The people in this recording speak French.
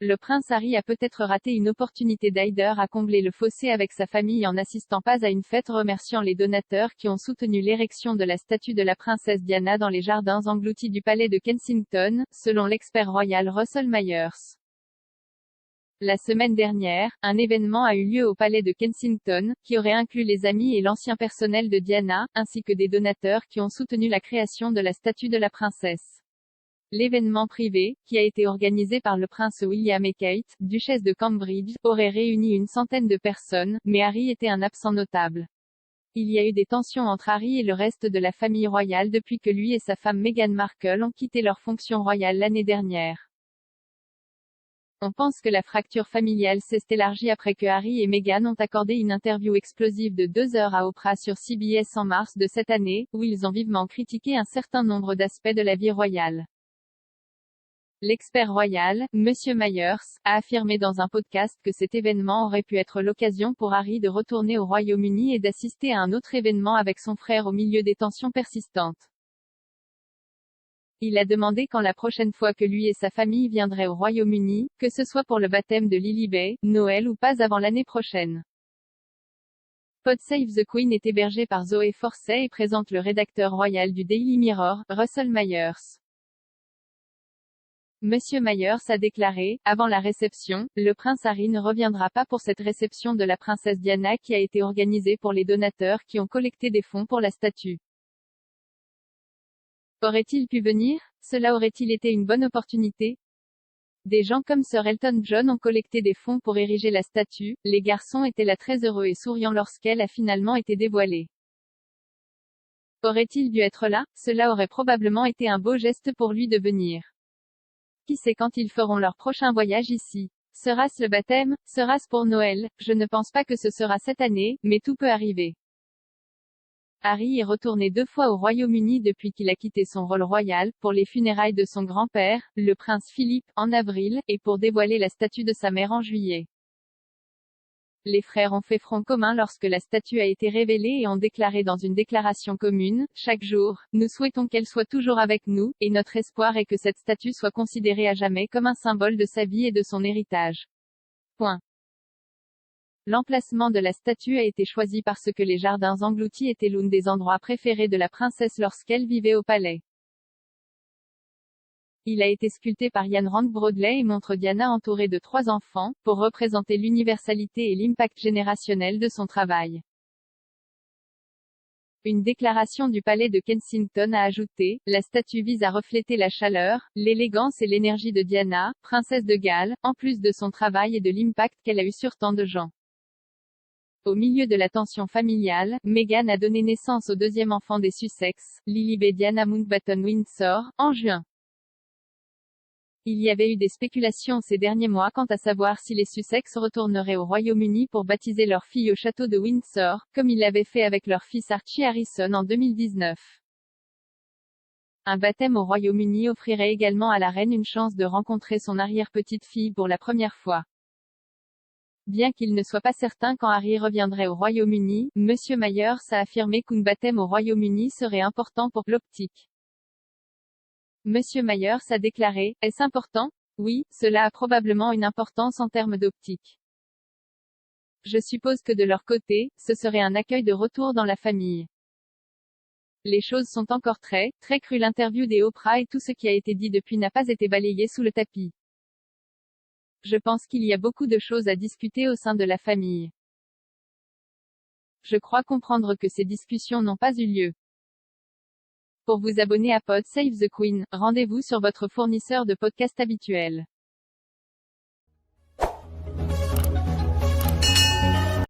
le prince Harry a peut-être raté une opportunité d'Hyder à combler le fossé avec sa famille en n'assistant pas à une fête remerciant les donateurs qui ont soutenu l'érection de la statue de la princesse Diana dans les jardins engloutis du palais de Kensington, selon l'expert royal Russell Myers. La semaine dernière, un événement a eu lieu au palais de Kensington, qui aurait inclus les amis et l'ancien personnel de Diana, ainsi que des donateurs qui ont soutenu la création de la statue de la princesse. L'événement privé, qui a été organisé par le prince William et Kate, duchesse de Cambridge, aurait réuni une centaine de personnes, mais Harry était un absent notable. Il y a eu des tensions entre Harry et le reste de la famille royale depuis que lui et sa femme Meghan Markle ont quitté leurs fonctions royales l'année dernière. On pense que la fracture familiale s'est élargie après que Harry et Meghan ont accordé une interview explosive de 2 heures à Oprah sur CBS en mars de cette année, où ils ont vivement critiqué un certain nombre d'aspects de la vie royale. L'expert royal, Monsieur Myers, a affirmé dans un podcast que cet événement aurait pu être l'occasion pour Harry de retourner au Royaume-Uni et d'assister à un autre événement avec son frère au milieu des tensions persistantes. Il a demandé quand la prochaine fois que lui et sa famille viendraient au Royaume-Uni, que ce soit pour le baptême de Lilibet, Noël ou pas avant l'année prochaine. Pod Save the Queen est hébergé par Zoé Forcey et présente le rédacteur royal du Daily Mirror, Russell Myers. Monsieur Myers a déclaré, avant la réception, le prince Harry ne reviendra pas pour cette réception de la princesse Diana qui a été organisée pour les donateurs qui ont collecté des fonds pour la statue. Aurait-il pu venir? Cela aurait-il été une bonne opportunité? Des gens comme Sir Elton John ont collecté des fonds pour ériger la statue, les garçons étaient là très heureux et souriants lorsqu'elle a finalement été dévoilée. Aurait-il dû être là? Cela aurait probablement été un beau geste pour lui de venir. Qui sait quand ils feront leur prochain voyage ici? Sera-ce le baptême? Sera-ce pour Noël? Je ne pense pas que ce sera cette année, mais tout peut arriver. Harry est retourné 2 fois au Royaume-Uni depuis qu'il a quitté son rôle royal, pour les funérailles de son grand-père, le prince Philippe, en avril, et pour dévoiler la statue de sa mère en juillet. Les frères ont fait front commun lorsque la statue a été révélée et ont déclaré dans une déclaration commune, « Chaque jour, nous souhaitons qu'elle soit toujours avec nous, et notre espoir est que cette statue soit considérée à jamais comme un symbole de sa vie et de son héritage. » Point. L'emplacement de la statue a été choisi parce que les jardins engloutis étaient l'un des endroits préférés de la princesse lorsqu'elle vivait au palais. Il a été sculpté par Ian Rank Broadley et montre Diana entourée de 3 enfants, pour représenter l'universalité et l'impact générationnel de son travail. Une déclaration du palais de Kensington a ajouté, « La statue vise à refléter la chaleur, l'élégance et l'énergie de Diana, princesse de Galles, en plus de son travail et de l'impact qu'elle a eu sur tant de gens. » Au milieu de la tension familiale, Meghan a donné naissance au 2e enfant des Sussex, Lilibet Diana Mountbatten-Windsor, en juin. Il y avait eu des spéculations ces derniers mois quant à savoir si les Sussex retourneraient au Royaume-Uni pour baptiser leur fille au château de Windsor, comme ils l'avaient fait avec leur fils Archie Harrison en 2019. Un baptême au Royaume-Uni offrirait également à la reine une chance de rencontrer son arrière-petite-fille pour la première fois. Bien qu'il ne soit pas certain quand Harry reviendrait au Royaume-Uni, Monsieur Myers a affirmé qu'un baptême au Royaume-Uni serait important pour l'optique. Monsieur Myers a déclaré, « Est-ce important? Oui, cela a probablement une importance en termes d'optique. Je suppose que de leur côté, ce serait un accueil de retour dans la famille. Les choses sont encore très crues. L'interview des Oprah et tout ce qui a été dit depuis n'a pas été balayé sous le tapis. Je pense qu'il y a beaucoup de choses à discuter au sein de la famille. Je crois comprendre que ces discussions n'ont pas eu lieu. » Pour vous abonner à Pod Save the Queen, rendez-vous sur votre fournisseur de podcast habituel.